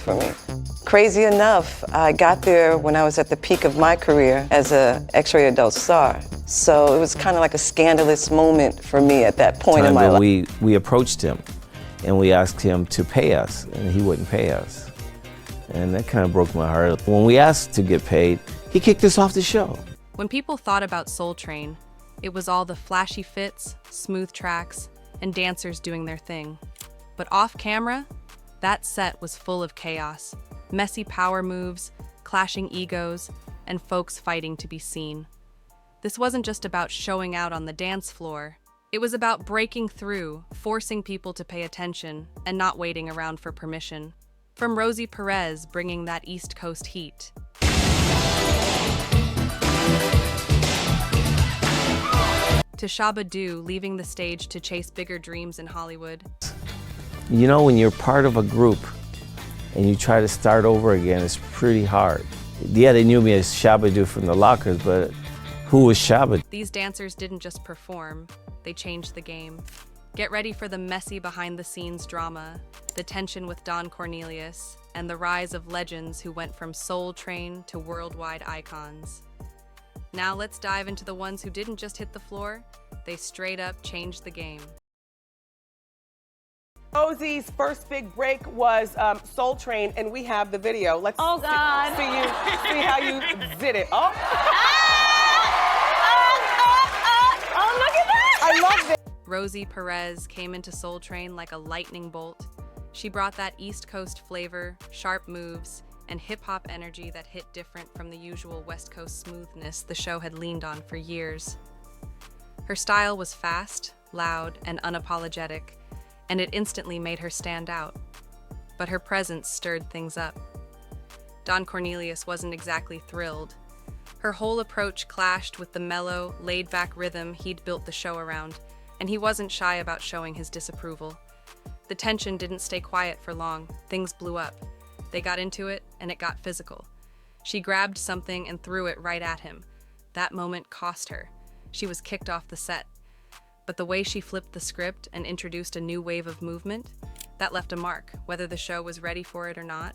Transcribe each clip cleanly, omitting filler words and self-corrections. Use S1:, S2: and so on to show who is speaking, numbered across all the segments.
S1: for me. Crazy enough, I got there when I was at the peak of my career as an X-ray adult star. So it was kind of like a scandalous moment for me at that point in my life.
S2: We approached him and we asked him to pay us, and he wouldn't pay us. And that kind of broke my heart. When we asked to get paid, he kicked us off the show.
S3: When people thought about Soul Train, it was all the flashy fits, smooth tracks, and dancers doing their thing. But off camera, that set was full of chaos, messy power moves, clashing egos, and folks fighting to be seen. This wasn't just about showing out on the dance floor. It was about breaking through, forcing people to pay attention, and not waiting around for permission. From Rosie Perez bringing that East Coast heat. To Shabba-Doo leaving the stage to chase bigger dreams in Hollywood.
S2: You know, when you're part of a group and you try to start over again, it's pretty hard. Yeah, they knew me as Shabba-Doo from the Lockers, but who was Shabba?
S3: These dancers didn't just perform, they changed the game. Get ready for the messy behind-the-scenes drama, the tension with Don Cornelius, and the rise of legends who went from Soul Train to worldwide icons. Now let's dive into the ones who didn't just hit the floor, they straight up changed the game.
S4: Rosie's first big break was Soul Train, and we have the video. Let's
S5: Oh, God.
S4: see how you did it. Oh,
S5: Oh, look at that!
S4: I love this.
S3: Rosie Perez came into Soul Train like a lightning bolt. She brought that East Coast flavor, sharp moves, and hip-hop energy that hit different from the usual West Coast smoothness the show had leaned on for years. Her style was fast, loud, and unapologetic, and it instantly made her stand out. But her presence stirred things up. Don Cornelius wasn't exactly thrilled. Her whole approach clashed with the mellow, laid-back rhythm he'd built the show around, and he wasn't shy about showing his disapproval. The tension didn't stay quiet for long. Things blew up. They got into it, and it got physical. She grabbed something and threw it right at him. That moment cost her. She was kicked off the set. But the way she flipped the script and introduced a new wave of movement, that left a mark, whether the show was ready for it or not.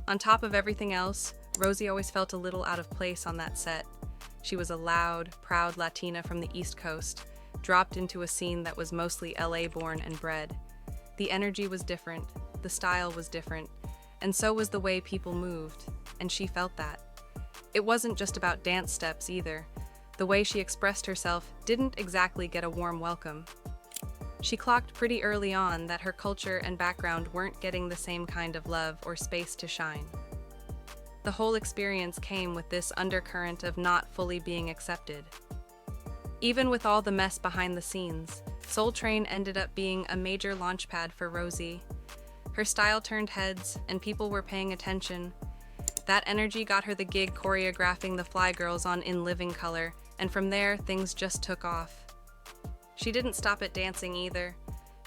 S3: On top of everything else, Rosie always felt a little out of place on that set. She was a loud, proud Latina from the East Coast, dropped into a scene that was mostly LA-born and bred. The energy was different, the style was different, and so was the way people moved, and she felt that. It wasn't just about dance steps either. The way she expressed herself didn't exactly get a warm welcome. She clocked pretty early on that her culture and background weren't getting the same kind of love or space to shine. The whole experience came with this undercurrent of not fully being accepted. Even with all the mess behind the scenes, Soul Train ended up being a major launchpad for Rosie. Her style turned heads, and people were paying attention. That energy got her the gig choreographing the Fly Girls on In Living Color, and from there, things just took off. She didn't stop at dancing either.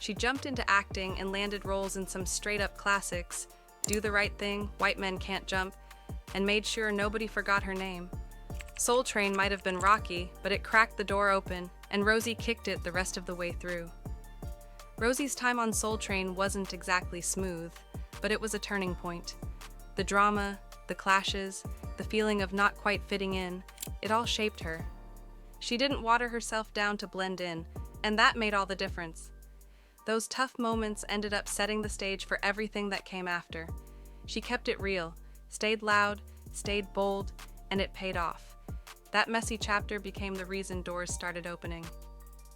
S3: She jumped into acting and landed roles in some straight-up classics, Do the Right Thing, White Men Can't Jump, and made sure nobody forgot her name. Soul Train might have been rocky, but it cracked the door open, and Rosie kicked it the rest of the way through. Rosie's time on Soul Train wasn't exactly smooth, but it was a turning point. The drama, the clashes, the feeling of not quite fitting in, it all shaped her. She didn't water herself down to blend in, and that made all the difference. Those tough moments ended up setting the stage for everything that came after. She kept it real, stayed loud, stayed bold, and it paid off. That messy chapter became the reason doors started opening.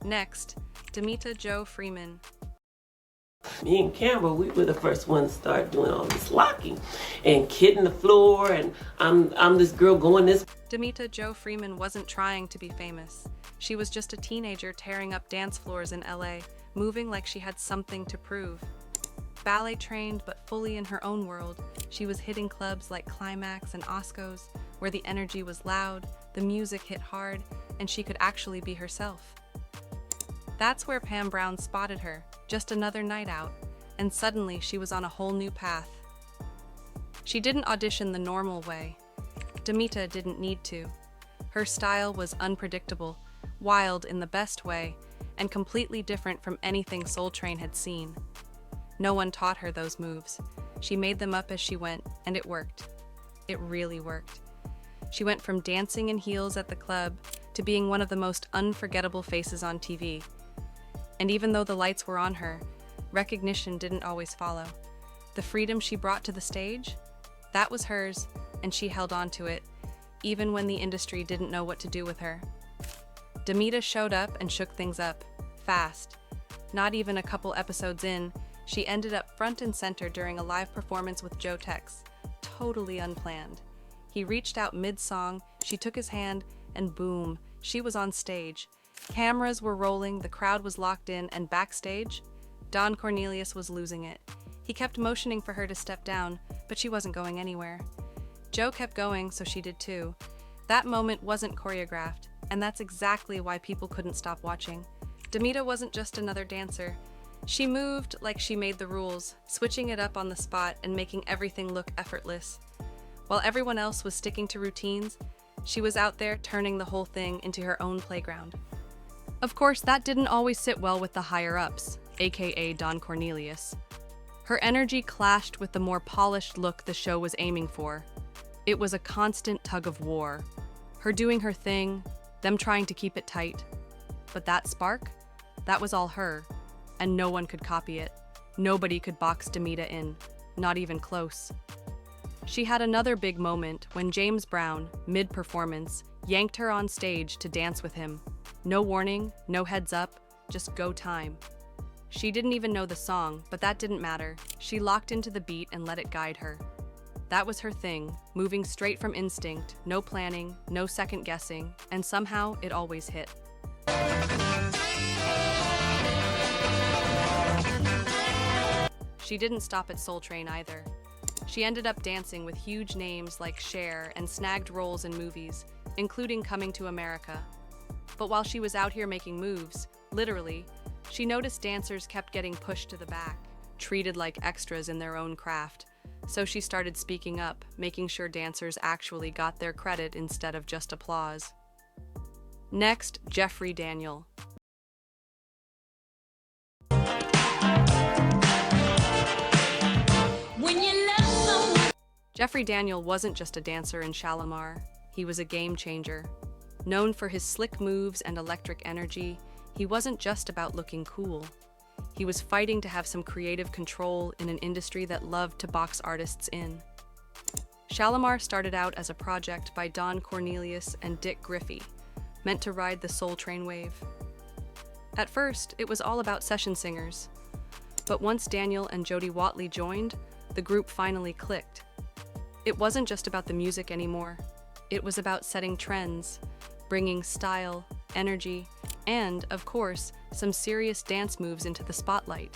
S3: Next, Demita Jo Freeman.
S6: Me and Campbell, we were the first ones to start doing all this locking and kidding the floor, and I'm this girl going this.
S3: Demita Jo Freeman wasn't trying to be famous. She was just a teenager tearing up dance floors in LA, moving like she had something to prove. Ballet trained but fully in her own world, she was hitting clubs like Climax and Osco's, where the energy was loud, the music hit hard, and she could actually be herself. That's where Pam Brown spotted her, just another night out, and suddenly she was on a whole new path. She didn't audition the normal way. Demita didn't need to. Her style was unpredictable, wild in the best way, and completely different from anything Soul Train had seen. No one taught her those moves. She made them up as she went, and it worked. It really worked. She went from dancing in heels at the club to being one of the most unforgettable faces on TV. And even though the lights were on her, recognition didn't always follow. The freedom she brought to the stage, that was hers, and she held on to it, even when the industry didn't know what to do with her. Demita showed up and shook things up, fast. Not even a couple episodes in, she ended up front and center during a live performance with Joe Tex, totally unplanned. He reached out mid-song, she took his hand, and boom, she was on stage. Cameras were rolling, the crowd was locked in, and backstage, Don Cornelius was losing it. He kept motioning for her to step down, but she wasn't going anywhere. Joe kept going, so she did too. That moment wasn't choreographed, and that's exactly why people couldn't stop watching. Demita wasn't just another dancer. She moved like she made the rules, switching it up on the spot and making everything look effortless. While everyone else was sticking to routines, she was out there turning the whole thing into her own playground. Of course, that didn't always sit well with the higher-ups, aka Don Cornelius. Her energy clashed with the more polished look the show was aiming for. It was a constant tug of war. Her doing her thing, them trying to keep it tight. But that spark? That was all her, and no one could copy it. Nobody could box Demita in, not even close. She had another big moment when James Brown, mid-performance, yanked her on stage to dance with him. No warning, no heads up, just go time. She didn't even know the song, but that didn't matter. She locked into the beat and let it guide her. That was her thing, moving straight from instinct, no planning, no second guessing, and somehow it always hit. She didn't stop at Soul Train either. She ended up dancing with huge names like Cher and snagged roles in movies, including Coming to America. But while she was out here making moves, literally, she noticed dancers kept getting pushed to the back, treated like extras in their own craft. So she started speaking up, making sure dancers actually got their credit instead of just applause. Next, Jeffrey Daniel. Jeffrey Daniel wasn't just a dancer in Shalimar, he was a game changer. Known for his slick moves and electric energy, he wasn't just about looking cool. He was fighting to have some creative control in an industry that loved to box artists in. Shalimar started out as a project by Don Cornelius and Dick Griffey, meant to ride the Soul Train wave. At first, it was all about session singers. But once Daniel and Jody Watley joined, the group finally clicked. It wasn't just about the music anymore. It was about setting trends, bringing style, energy, and, of course, some serious dance moves into the spotlight.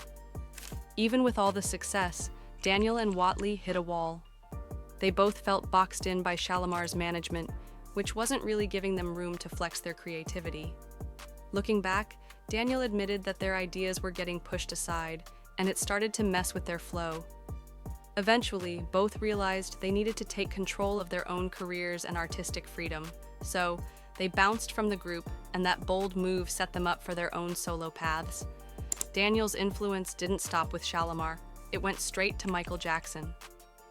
S3: Even with all the success, Daniel and Watley hit a wall. They both felt boxed in by Shalimar's management, which wasn't really giving them room to flex their creativity. Looking back, Daniel admitted that their ideas were getting pushed aside, and it started to mess with their flow. Eventually, both realized they needed to take control of their own careers and artistic freedom, so they bounced from the group, and that bold move set them up for their own solo paths. Daniel's influence didn't stop with Shalimar. It went straight to Michael Jackson.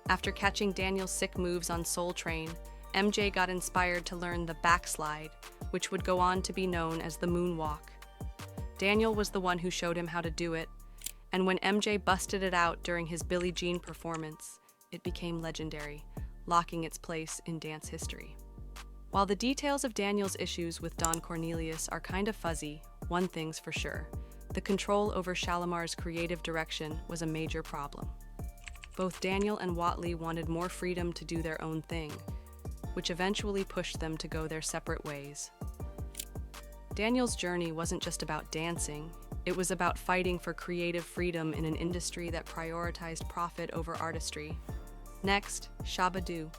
S3: After catching Daniel's sick moves on Soul Train, MJ got inspired to learn the backslide, which would go on to be known as the moonwalk. Daniel was the one who showed him how to do it, and when MJ busted it out during his Billie Jean performance, it became legendary, locking its place in dance history. While the details of Daniel's issues with Don Cornelius are kind of fuzzy, one thing's for sure: the control over Shalimar's creative direction was a major problem. Both Daniel and Watley wanted more freedom to do their own thing, which eventually pushed them to go their separate ways. Daniel's journey wasn't just about dancing, it was about fighting for creative freedom in an industry that prioritized profit over artistry. Next, Shabba-Doo.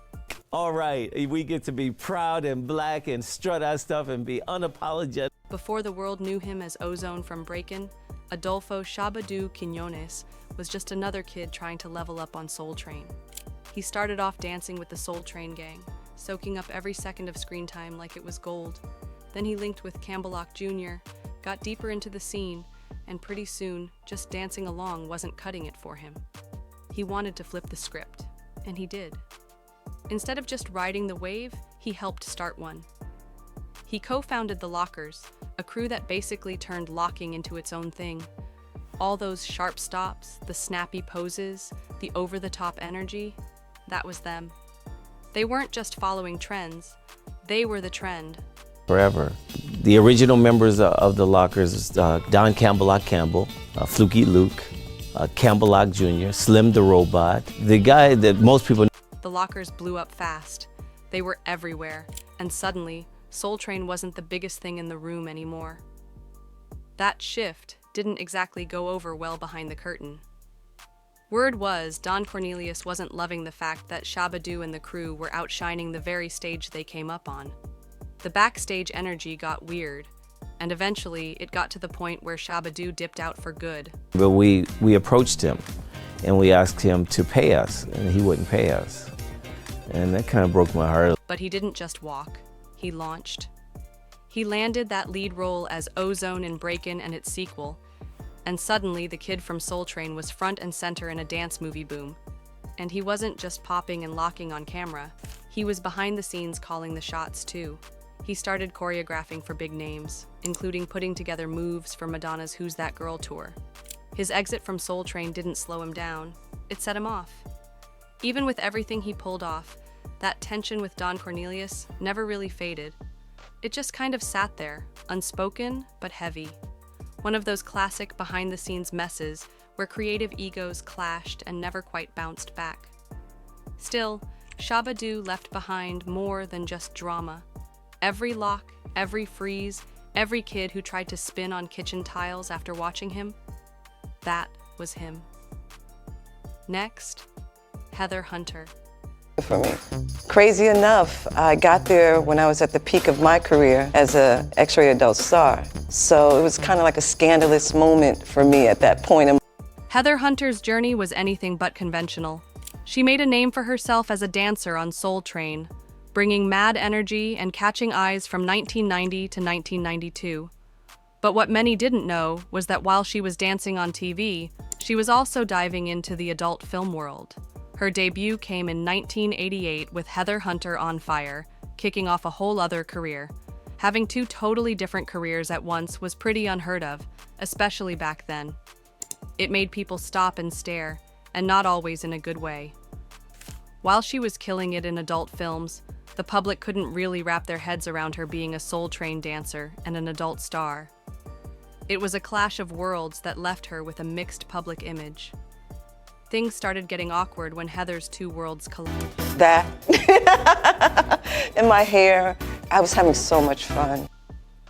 S2: All right, we get to be proud and black and strut our stuff and be unapologetic.
S3: Before the world knew him as Ozone from Breakin', Adolfo Shabba-Doo Quiñones was just another kid trying to level up on Soul Train. He started off dancing with the Soul Train gang, soaking up every second of screen time like it was gold. Then he linked with Campbellock Jr., got deeper into the scene, and pretty soon, just dancing along wasn't cutting it for him. He wanted to flip the script, and he did. Instead of just riding the wave, he helped start one. He co-founded the Lockers, a crew that basically turned locking into its own thing. All those sharp stops, the snappy poses, the over-the-top energy, that was them. They weren't just following trends, they were the trend.
S2: Forever. The original members of the Lockers, Don Campbell Campbell, Fluky Luke, Campbell Jr., Slim the Robot, the guy that most people.
S3: The Lockers blew up fast. They were everywhere, and suddenly, Soul Train wasn't the biggest thing in the room anymore. That shift didn't exactly go over well behind the curtain. Word was Don Cornelius wasn't loving the fact that Shabba-Doo and the crew were outshining the very stage they came up on. The backstage energy got weird, and eventually it got to the point where Shabba-Doo dipped out for good.
S2: But we approached him, and we asked him to pay us, and he wouldn't pay us. And that kind of broke my heart.
S3: But he didn't just walk, he launched. He landed that lead role as Ozone in Breakin' and its sequel, and suddenly the kid from Soul Train was front and center in a dance movie boom. And he wasn't just popping and locking on camera, he was behind the scenes calling the shots too. He started choreographing for big names, including putting together moves for Madonna's Who's That Girl tour. His exit from Soul Train didn't slow him down, it set him off. Even with everything he pulled off, that tension with Don Cornelius never really faded. It just kind of sat there, unspoken but heavy. One of those classic behind-the-scenes messes where creative egos clashed and never quite bounced back. Still, Shabba-Doo left behind more than just drama. Every lock, every freeze, every kid who tried to spin on kitchen tiles after watching him, that was him. Next, Heather Hunter.
S1: For me. Crazy enough, I got there when I was at the peak of my career as an X-ray adult star. So it was kind of like a scandalous moment for me at that point.
S3: Heather Hunter's journey was anything but conventional. She made a name for herself as a dancer on Soul Train, bringing mad energy and catching eyes from 1990 to 1992. But what many didn't know was that while she was dancing on TV, she was also diving into the adult film world. Her debut came in 1988 with Heather Hunter on Fire, kicking off a whole other career. Having two totally different careers at once was pretty unheard of, especially back then. It made people stop and stare, and not always in a good way. While she was killing it in adult films, the public couldn't really wrap their heads around her being a Soul Train dancer and an adult star. It was a clash of worlds that left her with a mixed public image. Things started getting awkward when Heather's two worlds collided.
S1: That, in my hair, I was having so much fun.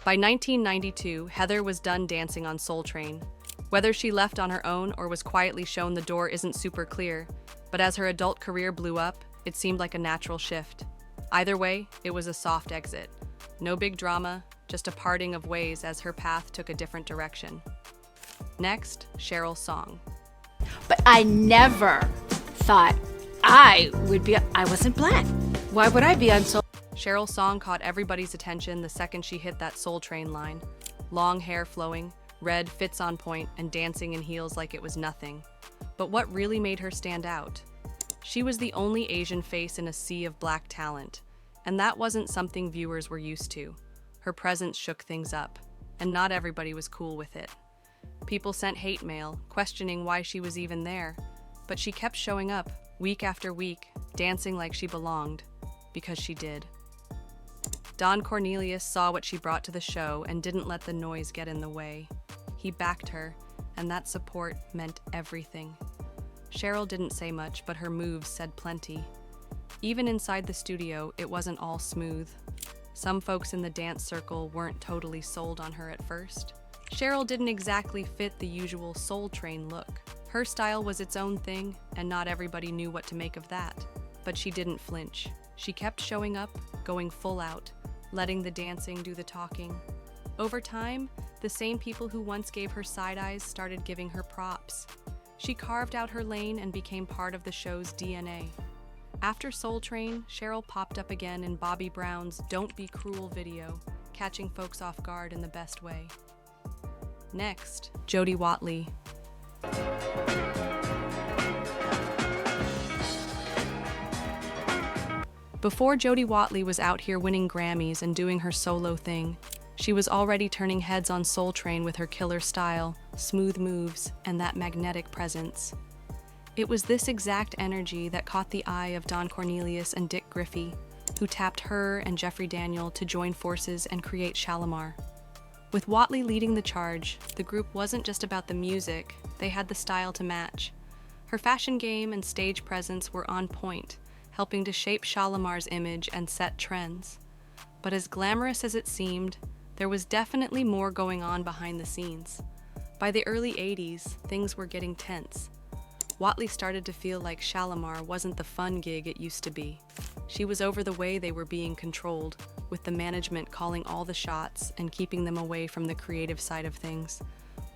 S3: By 1992, Heather was done dancing on Soul Train. Whether she left on her own or was quietly shown the door isn't super clear, but as her adult career blew up, it seemed like a natural shift. Either way, it was a soft exit. No big drama, just a parting of ways as her path took a different direction. Next, Cheryl Song.
S5: But I never thought I wasn't black. Why would I be on Soul?
S3: Cheryl Song caught everybody's attention the second she hit that Soul Train line. Long hair flowing, red fits on point, and dancing in heels like it was nothing. But what really made her stand out? She was the only Asian face in a sea of black talent, and that wasn't something viewers were used to. Her presence shook things up, and not everybody was cool with it. People sent hate mail, questioning why she was even there, but she kept showing up, week after week, dancing like she belonged, because she did. Don Cornelius saw what she brought to the show and didn't let the noise get in the way. He backed her, and that support meant everything. Cheryl didn't say much, but her moves said plenty. Even inside the studio, it wasn't all smooth. Some folks in the dance circle weren't totally sold on her at first. Cheryl didn't exactly fit the usual Soul Train look. Her style was its own thing, and not everybody knew what to make of that. But she didn't flinch. She kept showing up, going full out, letting the dancing do the talking. Over time, the same people who once gave her side eyes started giving her props. She carved out her lane and became part of the show's DNA. After Soul Train, Cheryl popped up again in Bobby Brown's Don't Be Cruel video, catching folks off guard in the best way. Next, Jody Watley. Before Jody Watley was out here winning Grammys and doing her solo thing, she was already turning heads on Soul Train with her killer style, smooth moves, and that magnetic presence. It was this exact energy that caught the eye of Don Cornelius and Dick Griffey, who tapped her and Jeffrey Daniel to join forces and create Shalimar. With Watley leading the charge, the group wasn't just about the music, they had the style to match. Her fashion game and stage presence were on point, helping to shape Shalimar's image and set trends. But as glamorous as it seemed, there was definitely more going on behind the scenes. By the early 80s, things were getting tense. Watley started to feel like Shalimar wasn't the fun gig it used to be. She was over the way they were being controlled, with the management calling all the shots and keeping them away from the creative side of things.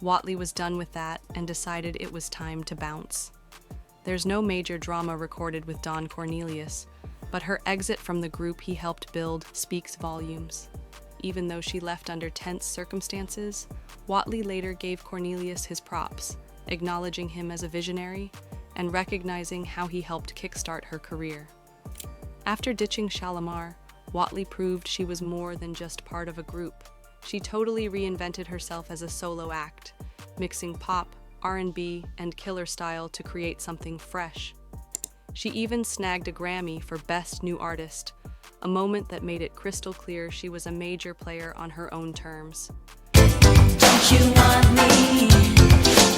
S3: Watley was done with that and decided it was time to bounce. There's no major drama recorded with Don Cornelius, but her exit from the group he helped build speaks volumes. Even though she left under tense circumstances, Watley later gave Cornelius his props, acknowledging him as a visionary and recognizing how he helped kickstart her career. After ditching Shalimar, Watley proved she was more than just part of a group. She totally reinvented herself as a solo act, mixing pop, R&B, and killer style to create something fresh. She even snagged a Grammy for Best New Artist, a moment that made it crystal clear she was a major player on her own terms.
S7: Don't you want me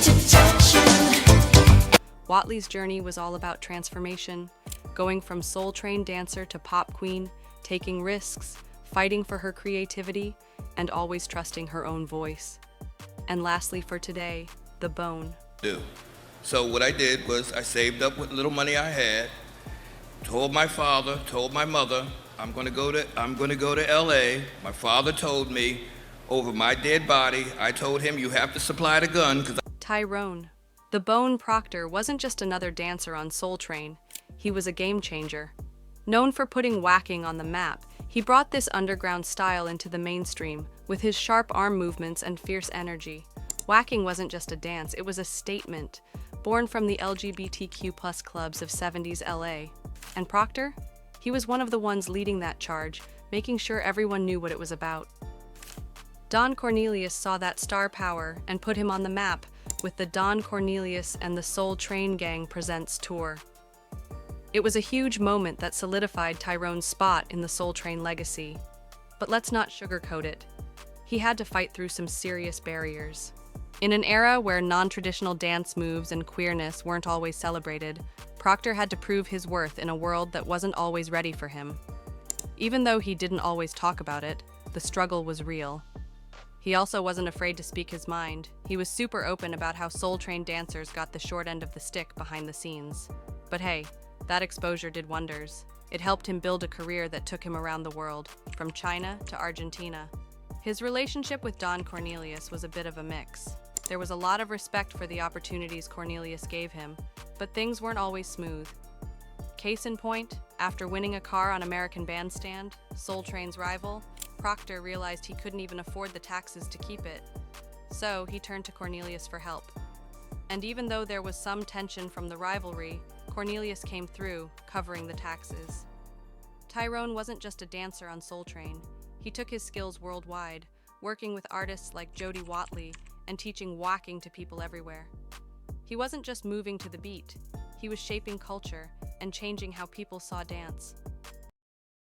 S7: to touch you?
S3: Watley's journey was all about transformation, going from Soul Train dancer to pop queen, taking risks, fighting for her creativity, and always trusting her own voice. And lastly for today, the bone.
S8: So what I did was I saved up what little money I had, told my father, told my mother, I'm going to go to LA. My father told me over my dead body, I told him you have to supply the gun because
S3: Tyrone. The Bone Proctor wasn't just another dancer on Soul Train. He was a game changer. Known for putting whacking on the map, he brought this underground style into the mainstream with his sharp arm movements and fierce energy. Whacking wasn't just a dance, it was a statement, born from the LGBTQ+ clubs of 70s LA. And Proctor? He was one of the ones leading that charge, making sure everyone knew what it was about. Don Cornelius saw that star power and put him on the map with the Don Cornelius and the Soul Train Gang Presents tour. It was a huge moment that solidified Tyrone's spot in the Soul Train legacy. But let's not sugarcoat it. He had to fight through some serious barriers. In an era where non-traditional dance moves and queerness weren't always celebrated, Proctor had to prove his worth in a world that wasn't always ready for him. Even though he didn't always talk about it, the struggle was real. He also wasn't afraid to speak his mind. He was super open about how Soul Train dancers got the short end of the stick behind the scenes. But hey, that exposure did wonders. It helped him build a career that took him around the world, from China to Argentina. His relationship with Don Cornelius was a bit of a mix. There was a lot of respect for the opportunities Cornelius gave him, but things weren't always smooth. Case in point, after winning a car on American Bandstand, Soul Train's rival, Proctor realized he couldn't even afford the taxes to keep it. So he turned to Cornelius for help. And even though there was some tension from the rivalry, Cornelius came through, covering the taxes. Tyrone wasn't just a dancer on Soul Train. He took his skills worldwide, working with artists like Jody Watley and teaching whacking to people everywhere. He wasn't just moving to the beat, he was shaping culture and changing how people saw dance.